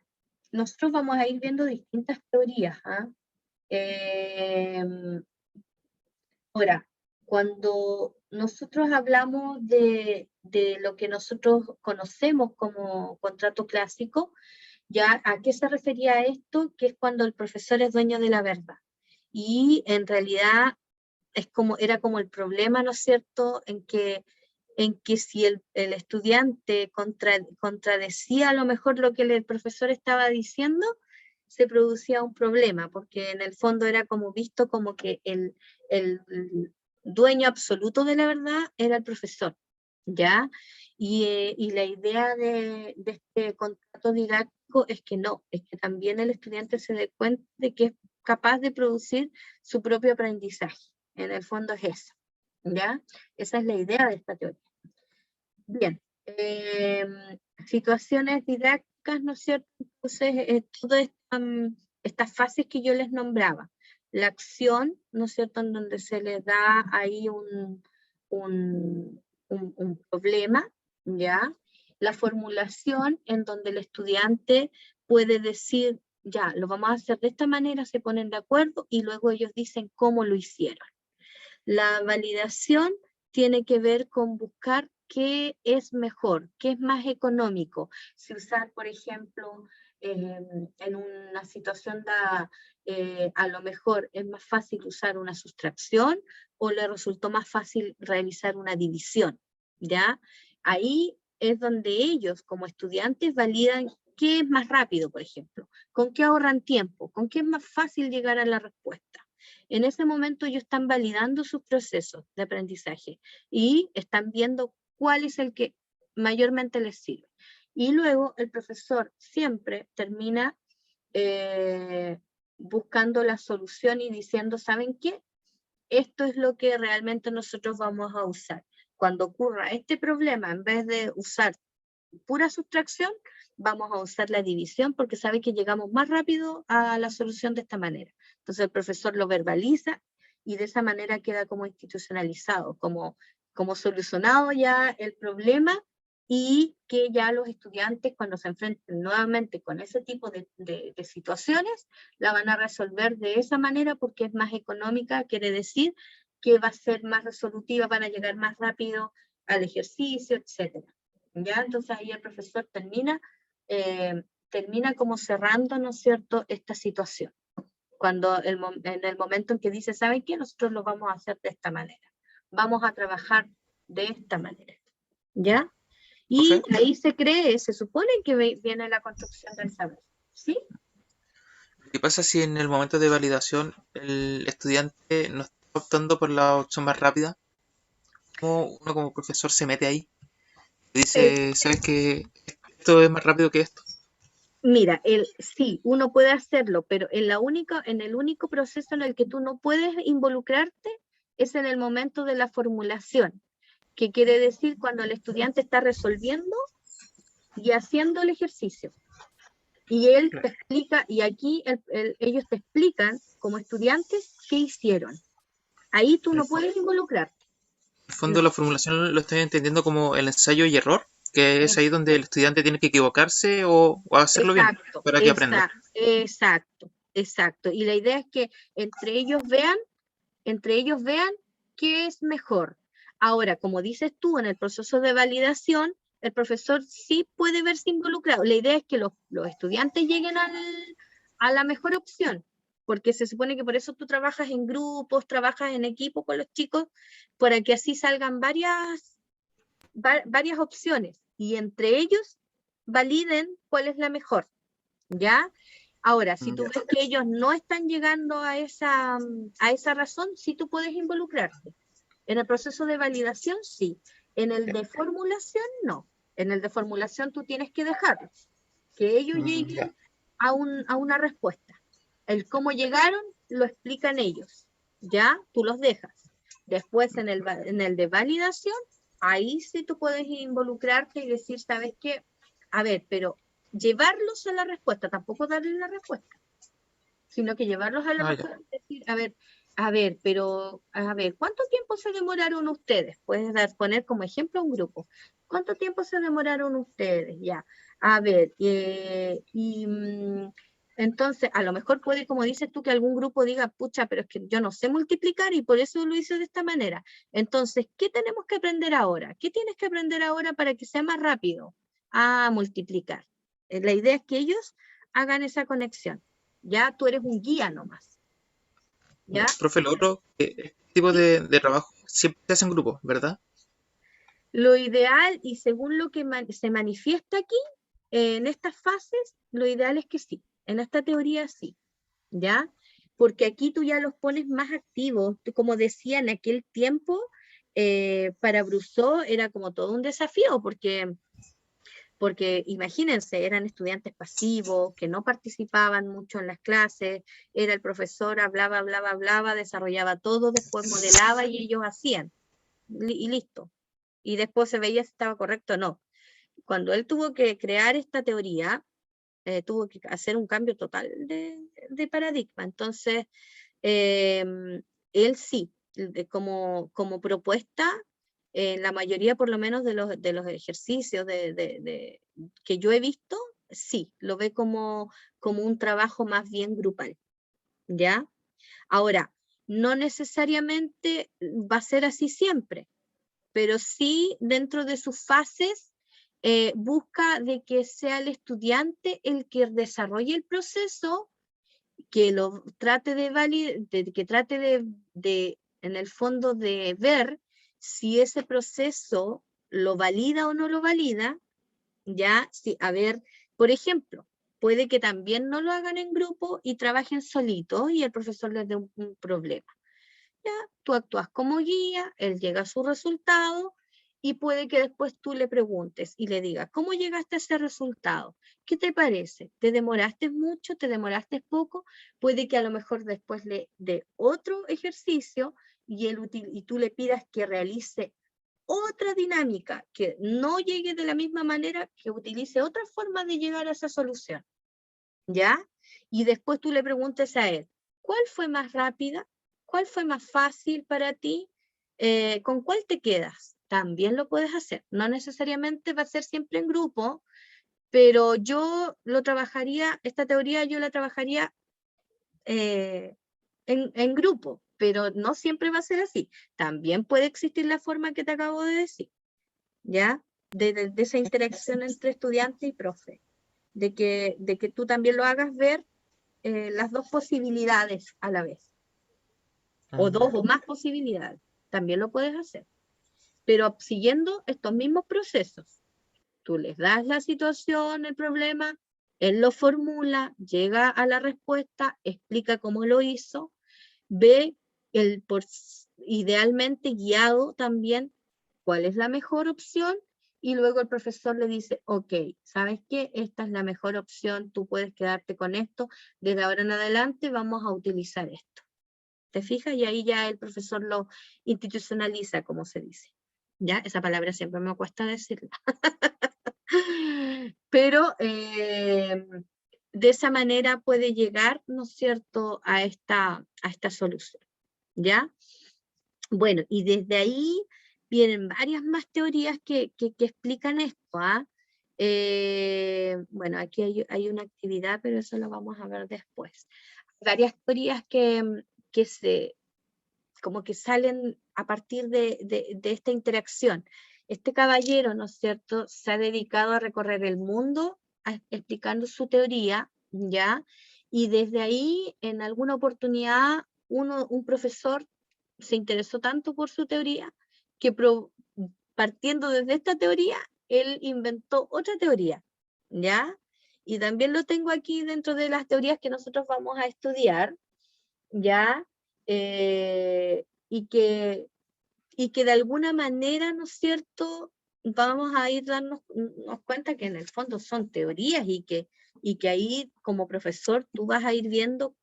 nosotros vamos a ir viendo distintas teorías, ¿ah? Ahora, cuando nosotros hablamos de lo que nosotros conocemos como contrato clásico, ¿ya? ¿A qué se refería esto? Que es cuando el profesor es dueño de la verdad. Y en realidad era como el problema, ¿no es cierto?, en que si el estudiante contradecía a lo mejor lo que el profesor estaba diciendo, se producía un problema, porque en el fondo era como visto como que el dueño absoluto de la verdad era el profesor, ¿ya? Y la idea de este contrato didáctico es que no, es que también el estudiante se dé cuenta de que es capaz de producir su propio aprendizaje. En el fondo es eso, ¿ya? Esa es la idea de esta teoría. Bien, situaciones didácticas, ¿no es cierto? Entonces, todas estas fases que yo les nombraba, la acción, ¿no es cierto?, en donde se le da ahí un problema, ¿ya? La formulación, en donde el estudiante puede decir, ya, lo vamos a hacer de esta manera, se ponen de acuerdo y luego ellos dicen cómo lo hicieron. La validación tiene que ver con buscar qué es mejor, qué es más económico. Si usar, por ejemplo, en una situación a lo mejor es más fácil usar una sustracción o le resultó más fácil realizar una división, ¿ya? Ahí es donde ellos, como estudiantes, validan qué es más rápido, por ejemplo, con qué ahorran tiempo, con qué es más fácil llegar a la respuesta. En ese momento ellos están validando sus procesos de aprendizaje y están viendo cuál es el que mayormente les sirve. Y luego el profesor siempre termina buscando la solución y diciendo, ¿saben qué? Esto es lo que realmente nosotros vamos a usar. Cuando ocurra este problema, en vez de usar pura sustracción, vamos a usar la división porque sabe que llegamos más rápido a la solución de esta manera. Entonces el profesor lo verbaliza y de esa manera queda como institucionalizado, como solucionado ya el problema y que ya los estudiantes cuando se enfrenten nuevamente con ese tipo de situaciones, la van a resolver de esa manera porque es más económica, quiere decir que va a ser más resolutiva, van a llegar más rápido al ejercicio, etc. ¿Ya? Entonces ahí el profesor termina como cerrando, ¿no es cierto?, esta situación. Cuando en el momento en que dice, ¿saben qué? Nosotros lo vamos a hacer de esta manera. Vamos a trabajar de esta manera. ¿Ya? Y ¿Profe? ahí se supone que viene la construcción del saber. ¿Sí? ¿Qué pasa si en el momento de validación el estudiante no está optando por la opción más rápida? ¿Cómo uno como profesor se mete ahí? Dice, ¿sabes qué? Esto es más rápido que esto. Mira, sí, uno puede hacerlo, pero en el único proceso en el que tú no puedes involucrarte es en el momento de la formulación, que quiere decir cuando el estudiante está resolviendo y haciendo el ejercicio. Y él te explica, y aquí ellos te explican como estudiantes qué hicieron. Ahí tú no puedes involucrarte. En el fondo la formulación lo estoy entendiendo como el ensayo y error. que es ahí donde el estudiante tiene que equivocarse o hacerlo bien Exacto, para que aprenda. exacto. Y la idea es que entre ellos vean qué es mejor. Ahora, como dices tú, en el proceso de validación, el profesor sí puede verse involucrado. La idea es que los estudiantes lleguen a la mejor opción, porque se supone que por eso tú trabajas en grupos, trabajas en equipo con los chicos, para que así salgan varias opciones y entre ellos validen cuál es la mejor, ¿ya? Ahora, si tú ves que ellos no están llegando a esa razón, sí tú puedes involucrarte. En el proceso de validación, sí. En el de formulación, no. En el de formulación tú tienes que dejarlos, que ellos lleguen a una respuesta. El cómo llegaron lo explican ellos, ¿ya? Tú los dejas. Después en el de validación, ahí sí tú puedes involucrarte y decir, ¿sabes qué? A ver, pero llevarlos a la respuesta, tampoco darles la respuesta, sino que llevarlos a la respuesta y decir, a ver, pero, a ver, ¿cuánto tiempo se demoraron ustedes? Puedes poner como ejemplo un grupo. ¿Cuánto tiempo se demoraron ustedes? Ya, a ver, entonces, a lo mejor puede, como dices tú, que algún grupo diga, pucha, pero es que yo no sé multiplicar y por eso lo hice de esta manera. Entonces, ¿qué tenemos que aprender ahora? ¿Qué tienes que aprender ahora para que sea más rápido? A multiplicar. La idea es que ellos hagan esa conexión. Ya tú eres un guía nomás. ¿Ya? Profe, lo otro, este tipo de trabajo siempre se hace en grupo, ¿verdad? Lo ideal, y según lo que se manifiesta aquí, en estas fases, lo ideal es que sí. En esta teoría sí. ¿Ya? Porque aquí tú ya los pones más activos. Como decía, en aquel tiempo, para Brousseau era como todo un desafío, porque imagínense, eran estudiantes pasivos, que no participaban mucho en las clases, era el profesor, hablaba, desarrollaba todo, después modelaba y ellos hacían, y listo. Y después se veía si estaba correcto o no. Cuando él tuvo que crear esta teoría, tuvo que hacer un cambio total de paradigma. Entonces, él sí, como propuesta, la mayoría por lo menos de los ejercicios que yo he visto, sí, lo ve como un trabajo más bien grupal, ¿ya? Ahora, no necesariamente va a ser así siempre, pero sí dentro de sus fases busca de que sea el estudiante el que desarrolle el proceso, que lo trate que trate en el fondo de ver si ese proceso lo valida o no lo valida, ya, sí, a ver, por ejemplo, puede que también no lo hagan en grupo y trabajen solitos y el profesor les dé un problema. Ya, tú actúas como guía, él llega a su resultado y puede que después tú le preguntes y le digas, ¿cómo llegaste a ese resultado? ¿Qué te parece? ¿Te demoraste mucho? ¿Te demoraste poco? Puede que a lo mejor después le dé otro ejercicio y tú le pidas que realice otra dinámica, que no llegue de la misma manera, que utilice otra forma de llegar a esa solución, ¿ya? Y después tú le preguntes a él, ¿cuál fue más rápida? ¿Cuál fue más fácil para ti? ¿Con cuál te quedas? También lo puedes hacer. No necesariamente va a ser siempre en grupo, pero yo lo trabajaría, esta teoría yo la trabajaría en grupo, pero no siempre va a ser así. También puede existir la forma que te acabo de decir, ¿ya? De esa interacción entre estudiante y profe, de que tú también lo hagas ver las dos posibilidades a la vez, o dos o más posibilidades, también lo puedes hacer, pero siguiendo estos mismos procesos. Tú les das la situación, el problema, él lo formula, llega a la respuesta, explica cómo lo hizo, ve idealmente guiado también cuál es la mejor opción y luego el profesor le dice, ok, ¿sabes qué? Esta es la mejor opción, tú puedes quedarte con esto, desde ahora en adelante vamos a utilizar esto. ¿Te fijas? Y ahí ya el profesor lo institucionaliza, como se dice. ¿Ya? Esa palabra siempre me cuesta decirla. Pero de esa manera puede llegar, ¿no es cierto?, a esta solución. ¿Ya? Bueno, y desde ahí vienen varias más teorías que explican esto, ¿ah? Bueno, aquí hay una actividad, pero eso lo vamos a ver después. Varias teorías que como que salen a partir de esta interacción. Este caballero, ¿no es cierto?, se ha dedicado a recorrer el mundo explicando su teoría, ¿ya? Y desde ahí, en alguna oportunidad, un profesor se interesó tanto por su teoría que partiendo desde esta teoría, él inventó otra teoría, ¿ya? Y también lo tengo aquí dentro de las teorías que nosotros vamos a estudiar, ¿ya? Y que de alguna manera, ¿no es cierto?, vamos a ir darnos cuenta que en el fondo son teorías y que ahí como profesor tú vas a ir viendo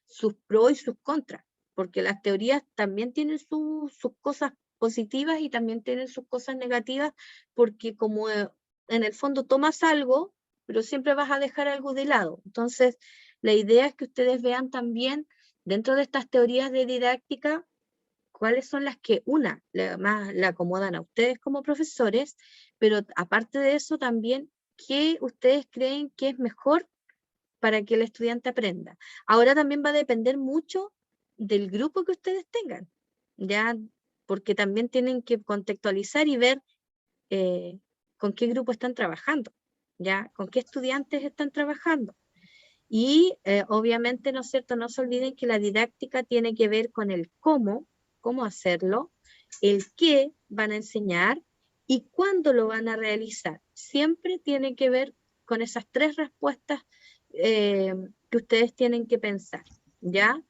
sus pros y sus contras, porque las teorías también tienen sus cosas positivas y también tienen sus cosas negativas, porque como en el fondo tomas algo, pero siempre vas a dejar algo de lado. Entonces, la idea es que ustedes vean también dentro de estas teorías de didáctica cuáles son las que más le acomodan a ustedes como profesores, pero aparte de eso también, ¿qué ustedes creen que es mejor para que el estudiante aprenda? Ahora también va a depender mucho del grupo que ustedes tengan, ¿ya? Porque también tienen que contextualizar y ver con qué grupo están trabajando, ¿ya? Con qué estudiantes están trabajando. Y obviamente, ¿no es cierto?, no se olviden que la didáctica tiene que ver con el cómo hacerlo, el qué van a enseñar y cuándo lo van a realizar. Siempre tiene que ver con esas tres respuestas que ustedes tienen que pensar, ¿ya?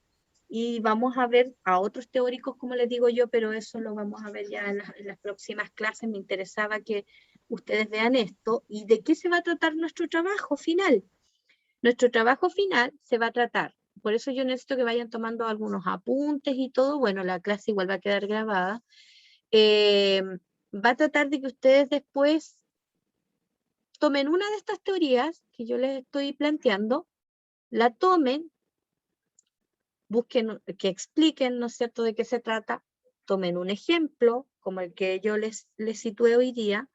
Y vamos a ver a otros teóricos, como les digo yo, pero eso lo vamos a ver ya en las próximas clases. Me interesaba que ustedes vean esto y de qué se va a tratar nuestro trabajo final. Nuestro trabajo final se va a tratar, por eso yo necesito que vayan tomando algunos apuntes y todo. Bueno, la clase igual va a quedar grabada. Va a tratar de que ustedes después tomen una de estas teorías que yo les estoy planteando, la tomen, busquen, que expliquen, ¿no es cierto?, de qué se trata, tomen un ejemplo, como el que yo les situé hoy día,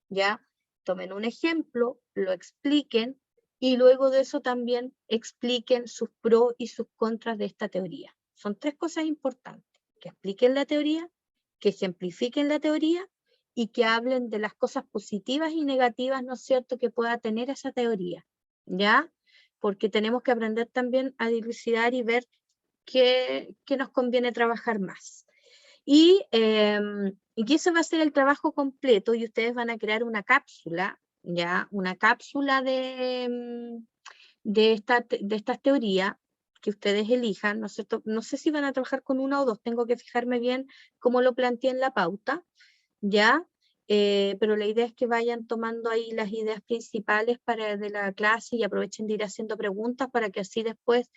¿ya? Tomen un ejemplo, lo expliquen, y luego de eso también expliquen sus pros y sus contras de esta teoría. Son tres cosas importantes: que expliquen la teoría, que ejemplifiquen la teoría y que hablen de las cosas positivas y negativas, ¿no es cierto?, que pueda tener esa teoría, ¿ya? Porque tenemos que aprender también a dilucidar y ver qué nos conviene trabajar más. Y que ese va a ser el trabajo completo y ustedes van a crear una cápsula, ¿ya? Una cápsula de estas teorías que ustedes elijan, ¿no es cierto? No sé si van a trabajar con una o dos, tengo que fijarme bien cómo lo planteé en la pauta, ¿ya? Pero la idea es que vayan tomando ahí las ideas principales de la clase y aprovechen de ir haciendo preguntas para que así después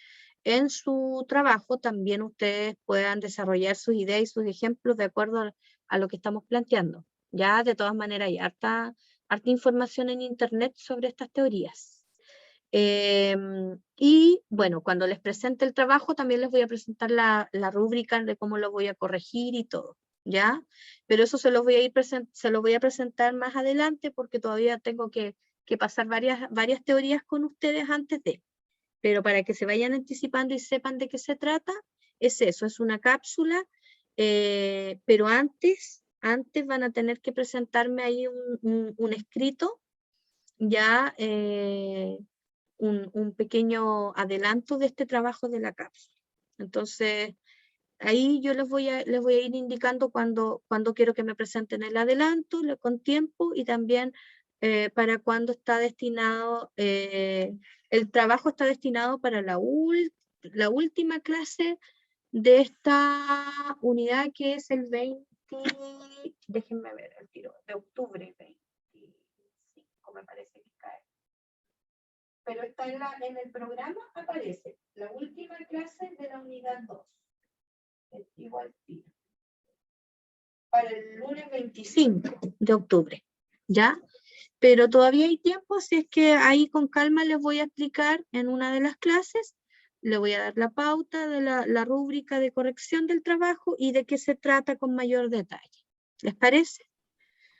en su trabajo también ustedes puedan desarrollar sus ideas y sus ejemplos de acuerdo a lo que estamos planteando. Ya de todas maneras hay harta información en internet sobre estas teorías. Y bueno, cuando les presente el trabajo también les voy a presentar la rúbrica de cómo lo voy a corregir y todo, ¿ya? Pero eso se los voy a presentar más adelante porque todavía tengo que pasar varias teorías con ustedes antes de. Pero para que se vayan anticipando y sepan de qué se trata, es eso, es una cápsula, pero antes van a tener que presentarme ahí un escrito, ya un pequeño adelanto de este trabajo de la cápsula. Entonces, ahí yo les voy a ir indicando cuando quiero que me presenten el adelanto, con tiempo, y también para cuándo está destinado, el trabajo está destinado para la última clase de esta unidad, que es el 20, déjenme ver el tiro, de octubre 25, me parece que cae. Pero está en el programa, aparece la última clase de la unidad 2. Igual tiro. Para el lunes 25 de octubre, ¿ya? Pero todavía hay tiempo, así es que ahí con calma les voy a explicar en una de las clases, le voy a dar la pauta de la rúbrica de corrección del trabajo y de qué se trata con mayor detalle, ¿Les parece?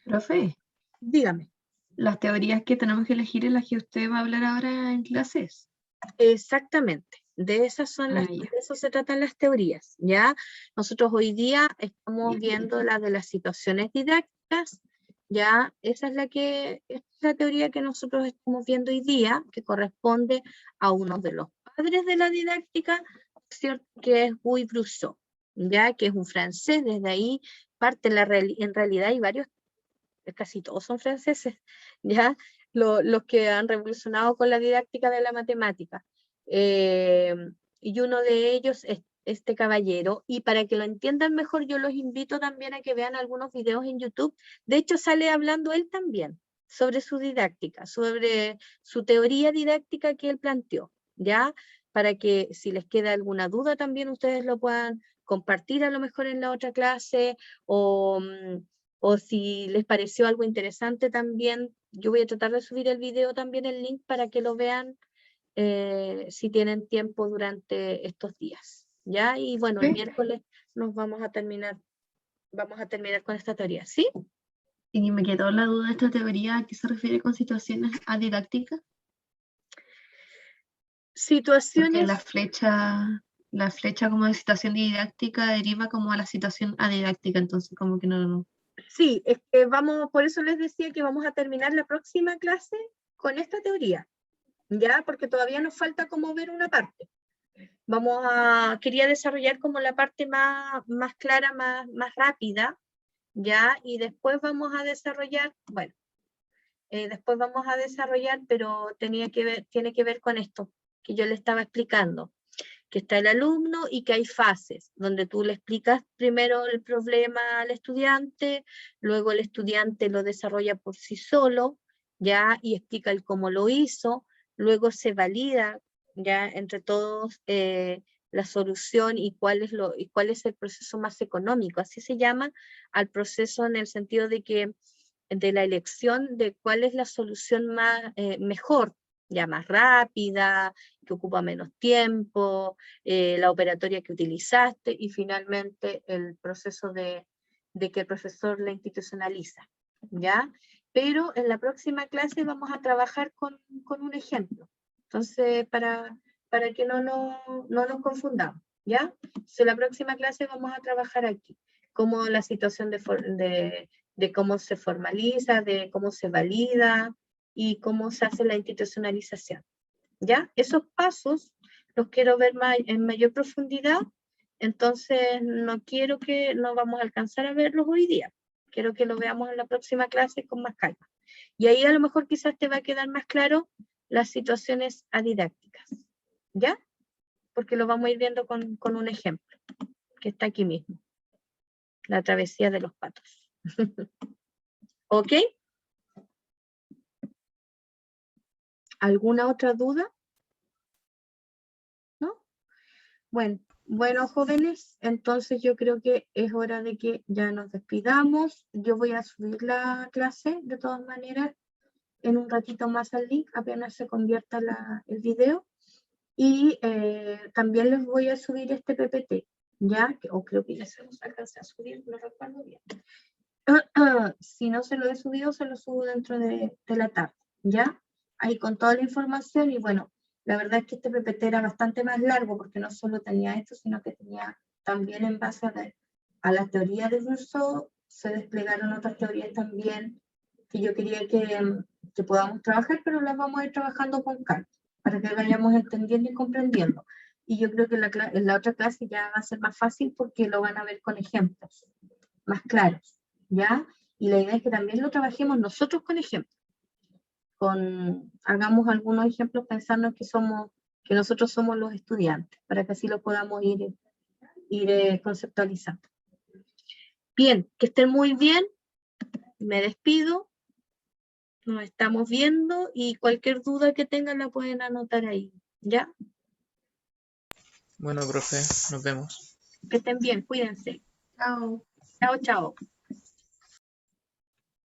Profe, Dígame. las teorías que tenemos que elegir en las que usted va a hablar ahora en clases. Exactamente, de esas son Ah, las, ya. de eso se tratan las teorías, ¿ya? Nosotros hoy día estamos viendo la de las situaciones didácticas, ¿ya? Esa es es la teoría que nosotros estamos viendo hoy día, que corresponde a uno de los padres de la didáctica, ¿cierto? Que es Guy Brusseau, ¿ya? Que es un francés, desde ahí parte en realidad hay varios, casi todos son franceses, ¿ya? Los que han revolucionado con la didáctica de la matemática. Y uno de ellos es este caballero, y para que lo entiendan mejor, yo los invito también a que vean algunos videos en YouTube. De hecho, sale hablando él también sobre su didáctica, sobre su teoría didáctica que él planteó, ¿ya? Para que si les queda alguna duda también ustedes lo puedan compartir a lo mejor en la otra clase, o si les pareció algo interesante también, yo voy a tratar de subir el video también, el link, para que lo vean si tienen tiempo durante estos días, ¿ya? Y bueno, el Sí. miércoles vamos a terminar con esta teoría, ¿sí? Y me quedó la duda de esta teoría, ¿a qué se refiere con situaciones adidácticas? Porque Situaciones, la flecha como de situación didáctica deriva como a la situación adidáctica, entonces como que no. sí, es que por eso les decía que vamos a terminar la próxima clase con esta teoría, ¿ya? Porque todavía nos falta como ver una parte. Quería desarrollar como la parte más clara, más rápida, ¿ya? Y después vamos a desarrollar, pero tiene que ver con esto que yo le estaba explicando, que está el alumno y que hay fases, donde tú le explicas primero el problema al estudiante, luego el estudiante lo desarrolla por sí solo, ¿ya? Y explica el cómo lo hizo, luego se valida, ¿ya? Entre todos la solución y cuál es el proceso más económico, así se llama al proceso en el sentido de la elección de cuál es la solución mejor, ya más rápida, que ocupa menos tiempo, la operatoria que utilizaste y finalmente el proceso de que el profesor la institucionaliza, ¿ya? Pero en la próxima clase vamos a trabajar con un ejemplo. Entonces, para que no nos confundamos, ¿ya? Entonces, en la próxima clase vamos a trabajar aquí, como la situación de cómo se formaliza, de cómo se valida y cómo se hace la institucionalización, ¿ya? Esos pasos los quiero ver en mayor profundidad, entonces no vamos a alcanzar a verlos hoy día. Quiero que lo veamos en la próxima clase con más calma. Y ahí a lo mejor quizás te va a quedar más claro las situaciones adidácticas, ¿ya? Porque lo vamos a ir viendo con un ejemplo, que está aquí mismo. La travesía de los patos. ¿Ok? ¿Alguna otra duda? ¿No? Bueno, jóvenes, entonces yo creo que es hora de que ya nos despidamos. Yo voy a subir la clase de todas maneras en un ratito más al link, apenas se convierta el video. Y también les voy a subir este PPT, ¿ya? O creo que ya se los alcancé a subir, no recuerdo bien. Si no se lo he subido, se lo subo dentro de la tarde, ¿ya? Ahí con toda la información. Y bueno, la verdad es que este PPT era bastante más largo porque no solo tenía esto, sino que tenía también en base a la teoría de Rousseau, se desplegaron otras teorías también que yo quería que podamos trabajar, pero las vamos a ir trabajando con calma, para que vayamos entendiendo y comprendiendo. Y yo creo que en la otra clase ya va a ser más fácil porque lo van a ver con ejemplos más claros, ¿ya? Y la idea es que también lo trabajemos nosotros con ejemplos. Hagamos algunos ejemplos pensando que nosotros somos los estudiantes, para que así lo podamos ir conceptualizando. Bien, que estén muy bien. Me despido. Nos estamos viendo y cualquier duda que tengan la pueden anotar ahí, ¿ya? Bueno, profe, nos vemos. Que estén bien, cuídense. Chao. Chao, chao.